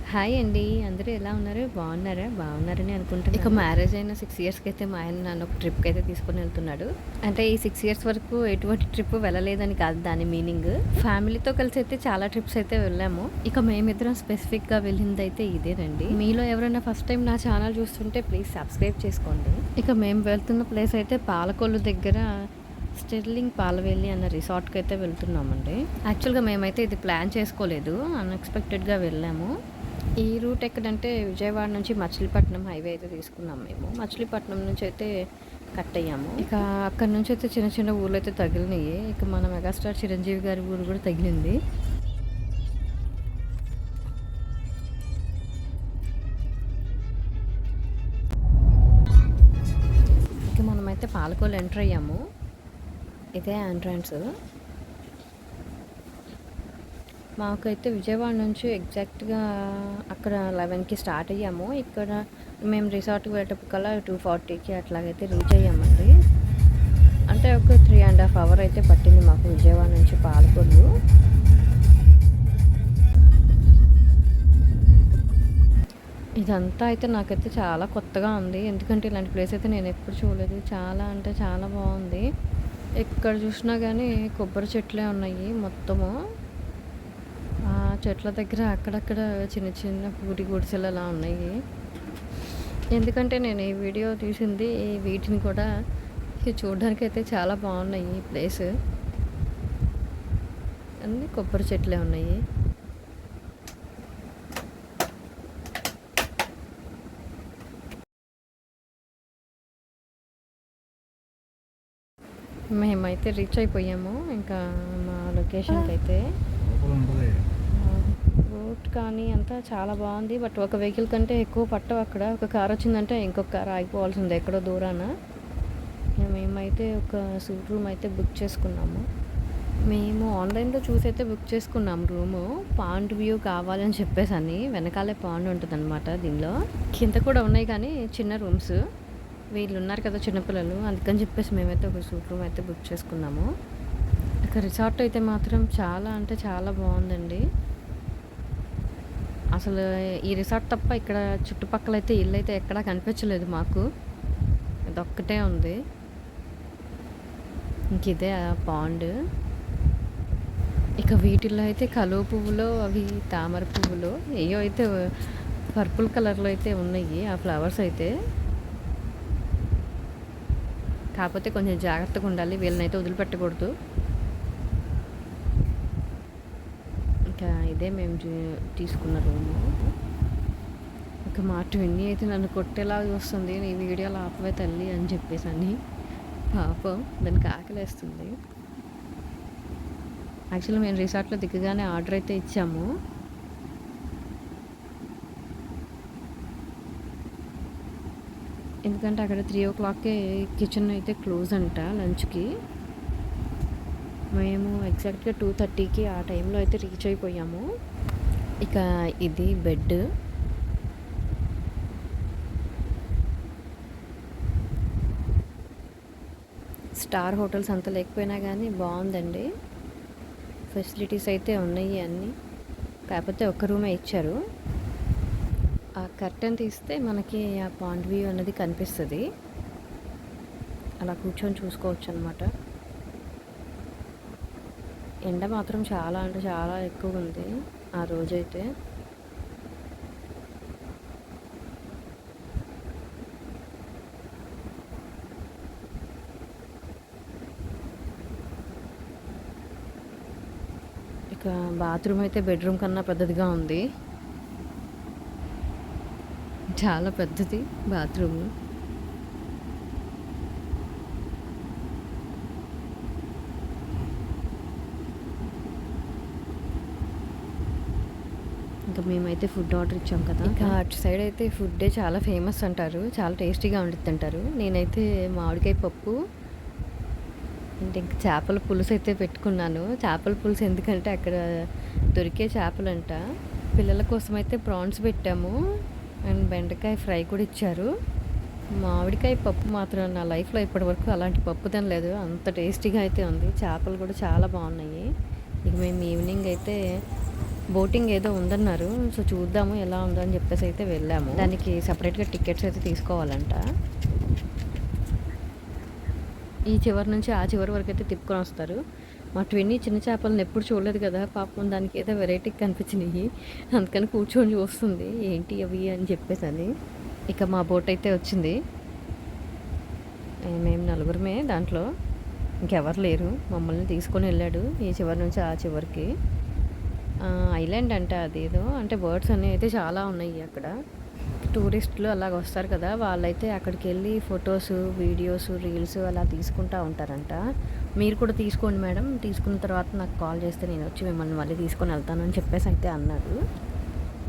Hi అండి. అందరూ ఎలా ఉన్నారు? బాగున్నారా? బాగున్నారని అనుకుంటున్నాను. ఇక మ్యారేజ్ అయిన 6 ఇయర్స్‌కి అయితే మా ఆయన నన్ను ఒక ట్రిప్‌కి అయితే తీసుకొని వెళ్తున్నాడు. అంటే ఈ 6 ఇయర్స్ వరకు ఎటువంటి ట్రిప్ వెళ్ళలేదని కాదు దాని మీనింగ్. ఫ్యామిలీతో కలిసి అయితే చాలా ట్రిప్స్ అయితే వెళ్ళాము. ఇక మేమిద్దరం స్పెసిఫిక్‌గా వెళ్ళిందైతే ఇదేనండి. మీలో ఎవరైనా ఫస్ట్ టైం నా ఛానల్ చూస్తుంటే ప్లీజ్ సబ్స్క్రైబ్ చేసుకోండి. ఇక మేము వెళ్తున్న ప్లేస్ అయితే పాలకొల్లు దగ్గర స్టెర్లింగ్ పాలవేలి అన్న రిసార్ట్‌కి అయితే వెళ్తున్నామండి. యాక్చువల్‌గా మేమైతే ఇది ప్లాన్ చేసుకోలేదు. అన్‌ఎక్స్‌పెక్టెడ్‌గా వెళ్ళాము. ఈ రూట్ ఎక్కడంటే విజయవాడ నుంచి మచిలీపట్నం హైవే అయితే తీసుకున్నాం మేము. మచిలీపట్నం నుంచి అయితే కట్ అయ్యాము. ఇక అక్కడ నుంచి అయితే చిన్న చిన్న ఊర్లు అయితే తగిలినాయి. ఇక మన మెగాస్టార్ చిరంజీవి గారి ఊరు కూడా తగిలింది. ఇక మనమైతే పాలకోలు ఎంటర్ అయ్యాము. ఇదే ఎంట్రన్స్. మాకైతే విజయవాడ నుంచి ఎగ్జాక్ట్గా అక్కడ 11కి స్టార్ట్ అయ్యాము. ఇక్కడ మేము రిసార్ట్కి వెళ్ళేటప్పటికల్లా 2:40కి అట్లాగైతే రీచ్ అయ్యామండి. అంటే ఒక 3.5 అవర్ అయితే పట్టింది మాకు విజయవాడ నుంచి పాలకొల్లు. ఇదంతా అయితే నాకైతే చాలా కొత్తగా ఉంది. ఎందుకంటే ఇలాంటి ప్లేస్ అయితే నేను ఎప్పుడు చూడలేదు. చాలా అంటే చాలా బాగుంది. ఎక్కడ చూసినా కానీ కొబ్బరి చెట్లే ఉన్నాయి మొత్తము. ఆ చెట్ల దగ్గర అక్కడక్కడ చిన్న చిన్న పూరి గుడిసెలు అలా ఉన్నాయి. ఎందుకంటే నేను ఈ వీడియో తీసింది వీటిని కూడా చూడడానికి అయితే చాలా బాగున్నాయి ఈ ప్లేస్. అన్నీ కొబ్బరి చెట్లే ఉన్నాయి. మేమైతే రీచ్ అయిపోయాము ఇంకా మా లొకేషన్కి అయితే. రూట్ కానీ అంతా చాలా బాగుంది. బట్ ఒక వెహికల్ కంటే ఎక్కువ పట్టవు అక్కడ. ఒక కార్ వచ్చిందంటే ఇంకొక కార్ ఆగిపోవాల్సిందే ఎక్కడో దూరాన. మేమైతే ఒక సూట్ రూమ్ అయితే బుక్ చేసుకున్నాము. మేము ఆన్లైన్లో చూసి అయితే బుక్ చేసుకున్నాం రూము. పాండ్ వ్యూ కావాలని చెప్పేసి వెనకాలే పాండ్ ఉంటుంది అనమాట. దీనిలో కింద కూడా ఉన్నాయి కానీ చిన్న రూమ్స్. వీళ్ళు ఉన్నారు కదా చిన్నపిల్లలు, అందుకని చెప్పేసి మేమైతే ఒక సూట్ రూమ్ అయితే బుక్ చేసుకున్నాము. ఇక రిసార్ట్ అయితే మాత్రం చాలా అంటే చాలా బాగుందండి. అసలు ఈ రిసార్ట్ తప్ప ఇక్కడ చుట్టుపక్కల అయితే ఇల్లు అయితే ఎక్కడా కనిపించలేదు మాకు. ఇదొక్కటే ఉంది. ఇంక ఇదే ఆ పాండ్. ఇక వీటిల్లో అయితే కలువ పువ్వులు అవి తామర పువ్వులు ఏయో అయితే పర్పుల్ కలర్లో అయితే ఉన్నాయి ఆ ఫ్లవర్స్ అయితే. కాకపోతే కొంచెం జాగ్రత్తగా ఉండాలి, వీళ్ళనైతే వదిలిపెట్టకూడదు. ఇంకా ఇదే మేము తీసుకున్న రూము. ఇంకా మా ట్విన్నీ అయితే నన్ను కొట్టేలాగా వస్తుంది, నీ వీడియోలో ఆపవే తల్లి అని చెప్పేసి పాపం దానికి ఆకలేస్తుంది. యాక్చువల్లీ మేము రిసార్ట్లో దిగగానే ఆర్డర్ అయితే ఇచ్చాము. ఎందుకంటే అక్కడ 3 o'clockకే కిచెన్ అయితే క్లోజ్ అంట లంచ్కి. మేము ఎగ్జాక్ట్గా 2:30కి ఆ టైంలో అయితే రీచ్ అయిపోయాము. ఇక ఇది బెడ్. స్టార్ హోటల్స్ అంత లేకపోయినా కానీ బాగుందండి. ఫెసిలిటీస్ అయితే ఉన్నాయి అన్నీ. కాకపోతే ఒక్క రూమే ఇచ్చారు. ఆ కర్టెన్ తీస్తే మనకి ఆ పాండ్ వ్యూ అనేది కనిపిస్తుంది. అలా కూర్చొని చూసుకోవచ్చు అనమాట. ఎండ మాత్రం చాలా అంటే చాలా ఎక్కువ ఉంది ఆ రోజైతే. ఇక బాత్రూమ్ అయితే బెడ్రూమ్ కన్నా పెద్దదిగా ఉంది. చాలా పెద్దది బాత్రూమ్. ఇంకా మేమైతే ఫుడ్ ఆర్డర్ ఇచ్చాం కదా. ఇంకా అటు సైడ్ అయితే ఫుడ్డే చాలా ఫేమస్ అంటారు, చాలా టేస్టీగా ఉండిద్ది అంటారు. నేనైతే మామిడికాయ పప్పు అంటే ఇంక చేపల పులుసు అయితే పెట్టుకున్నాను. చేపల పులుసు ఎందుకంటే అక్కడ దొరికే చేపలంట. పిల్లల కోసం అయితే ప్రాన్స్ పెట్టాము అండ్ బెండకాయ ఫ్రై కూడా ఇచ్చారు. మామిడికాయ పప్పు మాత్రం నా లైఫ్లో ఇప్పటివరకు అలాంటి పప్పు తినలేదు, అంత టేస్టీగా అయితే ఉంది. చేపలు కూడా చాలా బాగున్నాయి. ఇక మేము ఈవినింగ్ అయితే బోటింగ్ ఏదో ఉందన్నారు. సో చూద్దాము ఎలా ఉందో అని చెప్పేసి అయితే వెళ్ళాము. దానికి సపరేట్గా టికెట్స్ అయితే తీసుకోవాలంట. ఈ చివరి నుంచి ఆ చివరి వరకు అయితే తిప్పుకొని వస్తారు. మా ట్విన్నీ చిన్న చేపలను ఎప్పుడు చూడలేదు కదా, పాపం దానికి ఏదో వెరైటీ కనిపించినాయి, అందుకని కూర్చొని చూస్తుంది ఏంటి అవి అని చెప్పేసి అని. ఇక మా బోట్ అయితే వచ్చింది. మేము నలుగురమే దాంట్లో, ఇంకెవరు లేరు. మమ్మల్ని తీసుకొని వెళ్ళాడు ఈ చివరి నుంచి ఆ చివరికి. ఐలాండ్ అంట అదేదో, అంటే బర్డ్స్ అనేవి అయితే చాలా ఉన్నాయి అక్కడ. టూరిస్టులు అలాగ వస్తారు కదా, వాళ్ళైతే అక్కడికి వెళ్ళి ఫొటోస్, వీడియోస్, రీల్స్ అలా తీసుకుంటూ ఉంటారంట. మీరు కూడా తీసుకోండి మేడం, తీసుకున్న తర్వాత నాకు కాల్ చేస్తే నేను వచ్చి మిమ్మల్ని మళ్ళీ తీసుకొని వెళ్తానని చెప్పేసి అయితే అన్నారు.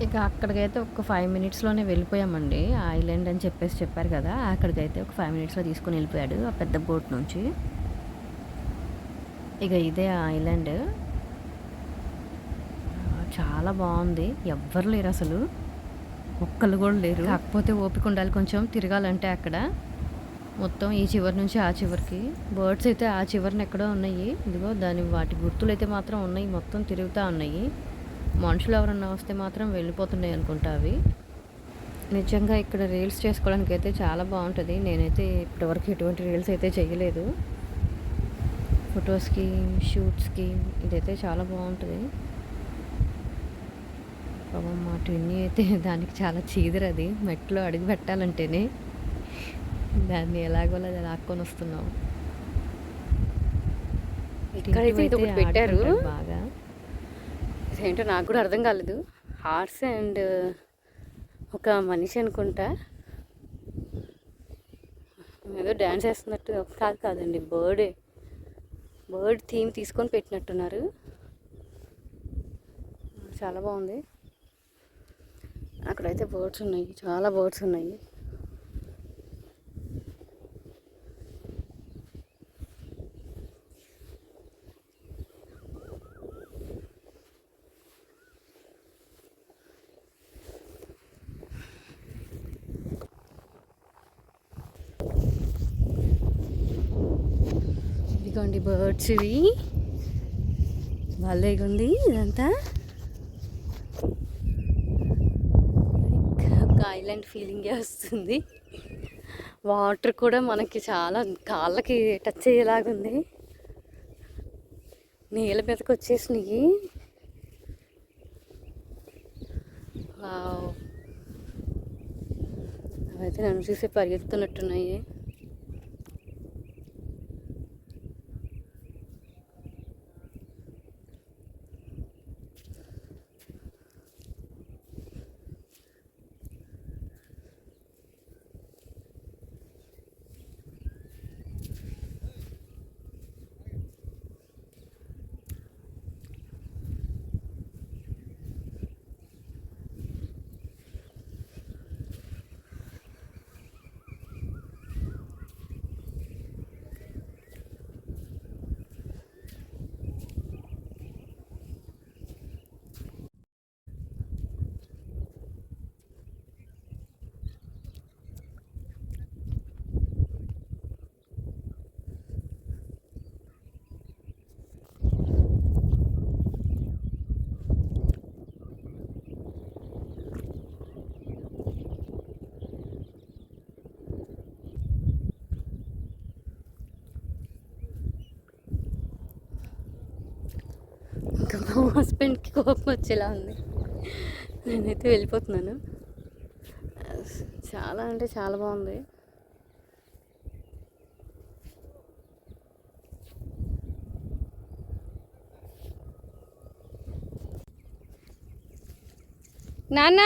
ఇక అక్కడికైతే ఒక 5 మినిట్స్లోనే వెళ్ళిపోయామండి. ఆ ఐలాండ్ అని చెప్పేసి చెప్పారు కదా, అక్కడికైతే ఒక 5 మినిట్స్లో తీసుకొని వెళ్ళిపోయాడు ఆ పెద్ద బోట్ నుంచి. ఇక ఇదే ఆ ఐలాండ్, చాలా బాగుంది. ఎవ్వరు లేరు అసలు, ఒక్కళ్ళు కూడా లేరు. కాకపోతే ఓపిక ఉండాలి కొంచెం తిరగాలంటే అక్కడ. మొత్తం ఈ చివరి నుంచి ఆ చివరికి బర్డ్స్ అయితే ఆ చివరిని ఎక్కడో ఉన్నాయి. ఇదిగో వాటి గుర్తులు అయితే మాత్రం ఉన్నాయి, మొత్తం తిరుగుతూ ఉన్నాయి. మనుషులు ఎవరన్నా వస్తే మాత్రం వెళ్ళిపోతున్నాయి అనుకుంటా అవి. నిజంగా ఇక్కడ రీల్స్ చేసుకోవడానికి అయితే చాలా బాగుంటుంది. నేనైతే ఇప్పటివరకు ఎటువంటి రీల్స్ అయితే చేయలేదు. ఫొటోస్కి, షూట్స్కి ఇదైతే చాలా బాగుంటుంది. పాపం మా ట్విన్నీ అయితే దానికి చాలా చీదరది, మెట్లో అడుగు పెట్టాలంటేనే దాన్ని ఎలాగోలా లాక్కొని వస్తున్నాం. ఇక్కడైతే ఇది ఒకటి పెట్టారు బాగా, ఏంటో నాకు కూడా అర్థం కాలేదు. హార్స్ అండ్ ఒక మనిషి అనుకుంటా, ఏదో డ్యాన్స్ వేస్తున్నట్టు. కాదండి, బర్డ్ థీమ్ తీసుకొని పెట్టినట్టున్నారు. చాలా బాగుంది. అక్కడైతే బర్డ్స్ ఉన్నాయి, చాలా బర్డ్స్ ఉన్నాయి. ఇదిగోండి బర్డ్స్, ఇవి భలేగా ఉంది ఇదంతా. ఒక ఐలాండ్ ఫీలింగే వస్తుంది. వాటర్ కూడా మనకి చాలా కాళ్ళకి టచ్ అయ్యేలాగుంది. నీళ్ళ మీదకి వచ్చేసినాయి. అవైతే నన్ను చూసి పరిగెత్తుతున్నట్టున్నాయి. ఇంకా మా హస్బెండ్కి కోపం వచ్చేలా ఉంది. నేనైతే వెళ్ళిపోతున్నాను. చాలా అంటే చాలా బాగుంది. నాన్న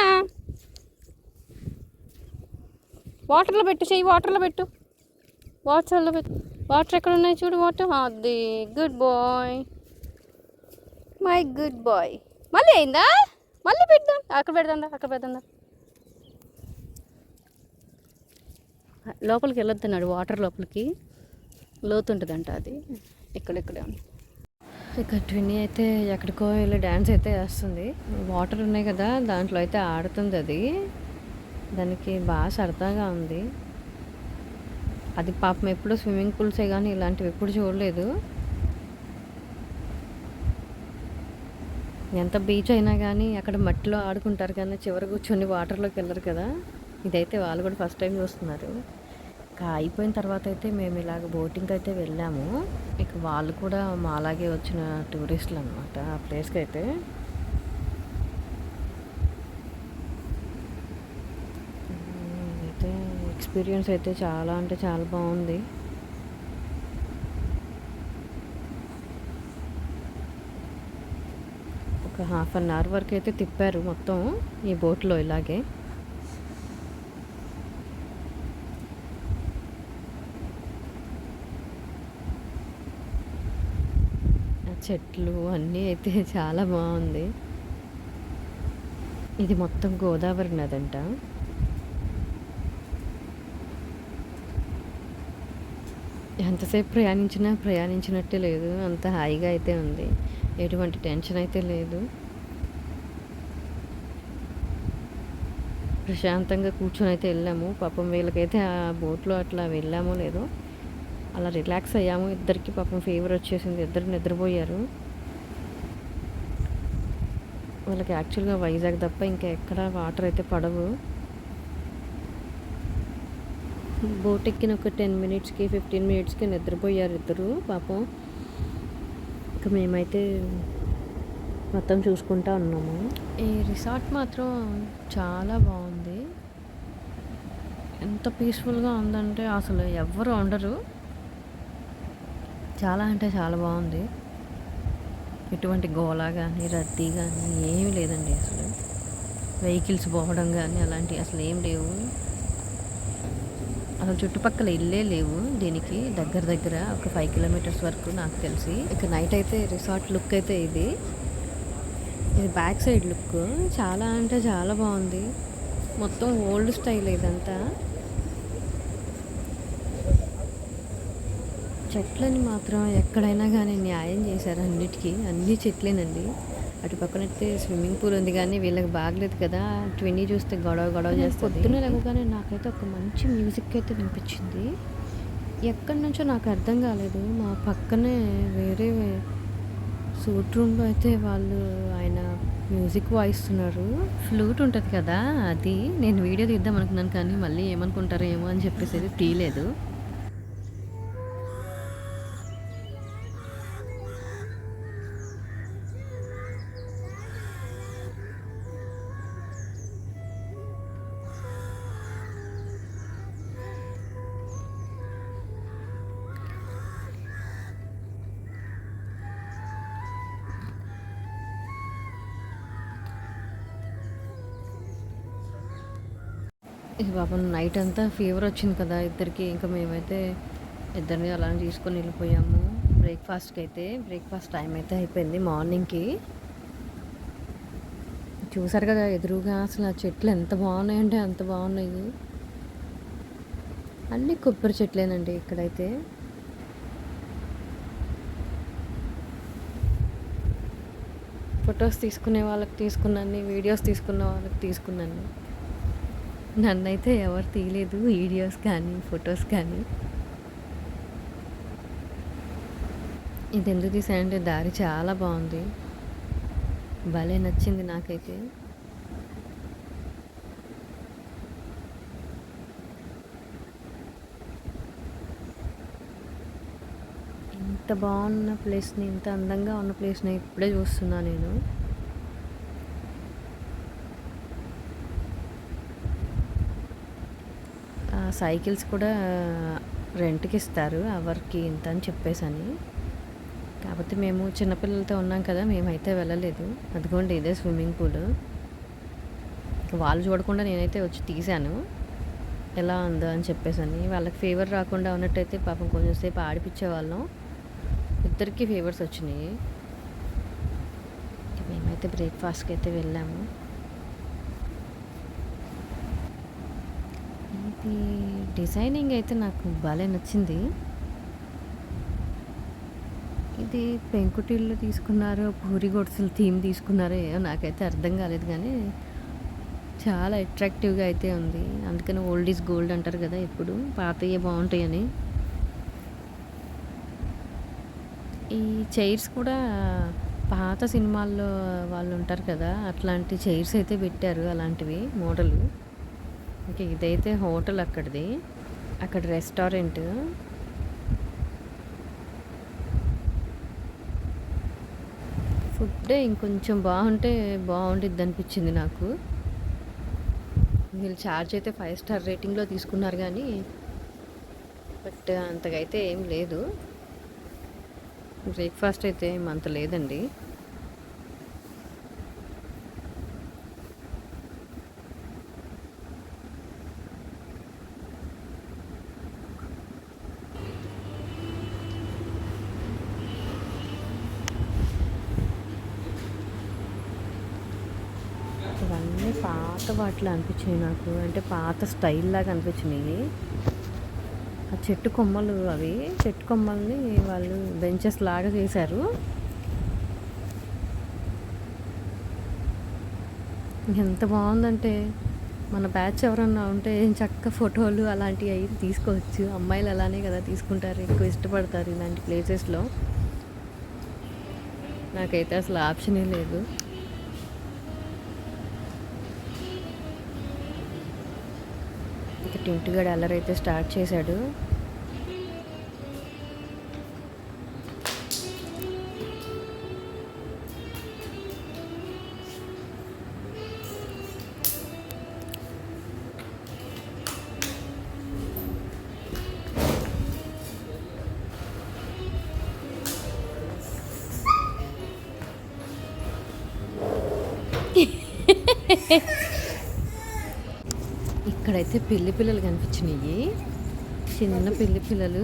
వాటర్లో పెట్టు, చెయ్యి వాటర్లో పెట్టు, వాటర్ ఎక్కడ ఉన్నాయి చూడు. వాటర్, అది good boy, my good boy. మళ్ళీ అయిందా? మళ్ళీ పెడదాం, అక్కడ పెడదా. లోపలికి వెళ్ళొద్దన్నాడు, వాటర్ లోపలికి లోతుంటుందంట, అది ఇక్కడే ఉంది. ఇక ట్విన్నీ అయితే ఎక్కడికో వెళ్ళి డ్యాన్స్ అయితే వేస్తుంది. వాటర్ ఉన్నాయి కదా, దాంట్లో అయితే ఆడుతుంది. అది దానికి బాగా సరదాగా ఉంది. అది పాపం ఎప్పుడు స్విమ్మింగ్ పూల్సే కానీ ఇలాంటివి ఎప్పుడు చూడలేదు. ఎంత బీచ్ అయినా కానీ అక్కడ మట్టిలో ఆడుకుంటారు కానీ చివరి కూర్చొని వాటర్లోకి వెళ్ళరు కదా. ఇదైతే వాళ్ళు కూడా ఫస్ట్ టైం చూస్తున్నారు. ఇంకా అయిపోయిన తర్వాత అయితే మేము ఇలాగ బోటింగ్కి అయితే వెళ్ళాము. ఇక వాళ్ళు కూడా మా అలాగే వచ్చిన టూరిస్టులు అనమాట ఆ ప్లేస్కి అయితే. అయితే ఎక్స్పీరియన్స్ అయితే చాలా అంటే చాలా బాగుంది. ఒక 1/2 అవర్ వరకు అయితే తిప్పారు మొత్తం ఈ బోట్లో ఇలాగే. ఆ చెట్లు అన్నీ అయితే చాలా బాగుంది. ఇది మొత్తం గోదావరి నదంట. ఎంతసేపు ప్రయాణించినట్టే లేదు, అంత హాయిగా అయితే ఉంది. ఎటువంటి టెన్షన్ అయితే లేదు. ప్రశాంతంగా కూర్చొని అయితే వెళ్ళాము. పాపం వీళ్ళకైతే ఆ బోట్లో అట్లా వెళ్ళామో లేదో అలా రిలాక్స్ అయ్యాము. ఇద్దరికి పాపం ఫీవర్ వచ్చేసింది, ఇద్దరు నిద్రపోయారు. వాళ్ళకి యాక్చువల్గా వైజాగ్ తప్ప ఇంకా ఎక్కడ వాటర్ అయితే పడవు. బోట్ ఎక్కిన ఒక 10 మినిట్స్కి 15 మినిట్స్కి నిద్రపోయారు ఇద్దరు పాపం. ఇంకా మేమైతే మొత్తం చూసుకుంటా ఉన్నాము. ఈ రిసార్ట్ మాత్రం చాలా బాగుంది. ఎంత పీస్ఫుల్గా ఉందంటే అసలు ఎవ్వరు ఉండరు. చాలా అంటే చాలా బాగుంది. ఎటువంటి గోళ కానీ రద్దీ కానీ ఏమీ లేదండి. అసలు వెహికల్స్ పోవడం కానీ అలాంటివి అసలు ఏం లేవు. అసలు చుట్టుపక్కల ఇల్లే లేవు. దీనికి దగ్గర ఒక 5 కిలోమీటర్స్ వరకు నాకు తెలిసి. ఇక నైట్ అయితే రిసార్ట్ లుక్ అయితే ఇది బ్యాక్ సైడ్ లుక్ చాలా అంటే చాలా బాగుంది. మొత్తం ఓల్డ్ స్టైల్ ఇదంతా. చెట్లని మాత్రం ఎక్కడైనా కానీ న్యాయం చేశారు అన్నిటికీ. అన్ని చెట్లేనండి. అటు పక్కనైతే స్విమ్మింగ్ పూల్ ఉంది కానీ వీళ్ళకి బాగలేదు కదా, ట్విన్నీ చూస్తే గొడవ చేస్తుంది. పొద్దున్న లేవగానే నాకైతే ఒక మంచి మ్యూజిక్ అయితే వినిపించింది. ఎక్కడి నుంచో నాకు అర్థం కాలేదు. మా పక్కనే వేరే సూట్ రూమ్లో అయితే ఆయన మ్యూజిక్ వాయిస్తున్నారు. ఫ్లూట్ ఉంటుంది కదా, అది నేను వీడియో తీద్దాం అనుకున్నాను కానీ మళ్ళీ ఏమనుకుంటారో ఏమో అని చెప్పేసి అది తీయలేదు. ఇక పాపం నైట్ అంతా ఫీవర్ వచ్చింది కదా ఇద్దరికి. ఇంకా మేమైతే ఇద్దరిని అలా తీసుకొని వెళ్ళిపోయాము. బ్రేక్ఫాస్ట్ టైం అయితే అయిపోయింది మార్నింగ్కి. చూసారు కదా ఎదురుగా అసలు ఆ చెట్లు ఎంత బాగున్నాయంటే అంత బాగున్నాయి. అన్నీ కొబ్బరి చెట్లేనండి ఇక్కడైతే. ఫొటోస్ తీసుకునే వాళ్ళకి తీసుకున్నాను, వీడియోస్ తీసుకున్న వాళ్ళకి తీసుకున్నాను. నన్నైతే ఎవరు తీయలేదు వీడియోస్ కానీ ఫొటోస్ కానీ. ఇది ఎందుకు తీసానంటే దారి చాలా బాగుంది, భలే నచ్చింది నాకైతే. ఇంత బాగున్న ప్లేస్ని, ఇంత అందంగా ఉన్న ప్లేస్ని ఇప్పుడే చూస్తున్నా నేను. సైకిల్స్ కూడా రెంట్కి ఇస్తారు, అవర్కి ఇంత అని చెప్పేసని. కాకపోతే మేము చిన్నపిల్లలతో ఉన్నాం కదా, మేమైతే వెళ్ళలేదు. అదిగోండి ఇదే స్విమ్మింగ్ పూల్. వాళ్ళు చూడకుండా నేనైతే వచ్చి తీశాను ఎలా ఉందో అని చెప్పేసని. వాళ్ళకి ఫీవర్ రాకుండా ఉన్నట్టయితే పాపం కొంచెం సేపు ఆడిపించేవాళ్ళం. ఇద్దరికి ఫీవర్స్ వచ్చినాయి. మేమైతే బ్రేక్ఫాస్ట్కి అయితే వెళ్ళాము. ఇది డిజైనింగ్ అయితే నాకు భలే నచ్చింది. ఇది పెంకుటిల్లు తీసుకున్నారో పూరి గొడుసులు థీమ్ తీసుకున్నారో ఏమో నాకైతే అర్థం కాలేదు కానీ చాలా అట్రాక్టివ్గా అయితే ఉంది. అందుకని ఓల్డ్ ఈజ్ గోల్డ్ అంటారు కదా, ఎప్పుడు పాతయే బాగుంటాయని. ఈ చైర్స్ కూడా పాత సినిమాల్లో వాళ్ళు ఉంటారు కదా, అట్లాంటి చైర్స్ అయితే పెట్టారు, అలాంటివి మోడలు. ఇంకా ఇదైతే హోటల్ అక్కడిది, అక్కడ రెస్టారెంట్. ఫుడ్ ఇంకొంచెం బాగుంటే బాగుండిద్ది అనిపించింది నాకు. వీళ్ళు ఛార్జ్ అయితే 5 స్టార్ రేటింగ్లో తీసుకున్నారు కానీ బట్ అంతగా అయితే ఏం లేదు. బ్రేక్ఫాస్ట్ అయితే ఏమంత లేదండి. ఇవన్నీ పాత వాటిలో అనిపించినాయి నాకు, అంటే పాత స్టైల్ లాగా అనిపించినాయి. ఆ చెట్టు కొమ్మలు, అవి చెట్టు కొమ్మల్ని వాళ్ళు బెంచెస్ లాగా చేశారు. ఎంత బాగుందంటే మన బ్యాచ్ ఎవరన్నా ఉంటే చక్క ఫోటోలు అలాంటివి అవి తీసుకోవచ్చు. అమ్మాయిలు అలానే కదా తీసుకుంటారు, ఎక్కువ ఇష్టపడతారు ఇలాంటి ప్లేసెస్లో. నాకైతే అసలు ఆప్షనే లేదు. ఇక టింటుగాడు అల్లరైతే స్టార్ట్ చేశాడు. ఇక్కడైతే పెళ్లి పిల్లలు కనిపించినాయి, చిన్న పెళ్లి పిల్లలు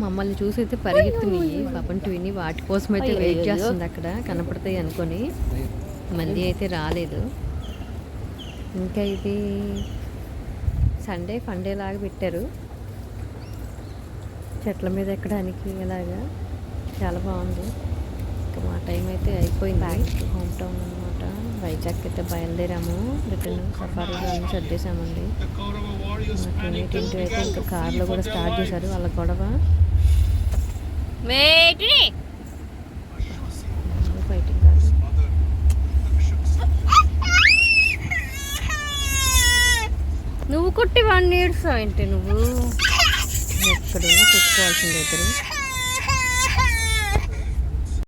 మమ్మల్ని చూసి అయితే పరిగెత్తున్నాయి. పాపం ట్విని వాటి కోసం అయితే వెయిట్ చేస్తుంది అక్కడ, కనపడతాయి అనుకొని. మంది అయితే రాలేదు. ఇంకా ఇది సండే ఫండే లాగా పెట్టారు, చెట్ల మీద ఎక్కడానికి ఇలాగా, చాలా బాగుంది. ఇంకా మా టైం అయితే అయిపోయింది. హోమ్ టౌన్ అనమాట, వైజాగ్ అయితే బయలుదేరాము. రిటర్న్ సఫారీలో అన్నీ సర్దేశామండి. టింటూ అయితే ఇంకా కార్లో కూడా స్టార్ట్ చేశారు వాళ్ళ గొడవ. ఫైటింగ్ కాదు. నువ్వు కుట్టి 1 years ఏంటి నువ్వు? ఎక్కడున్నా కుట్టుకోవాల్సింది ఇద్దరు.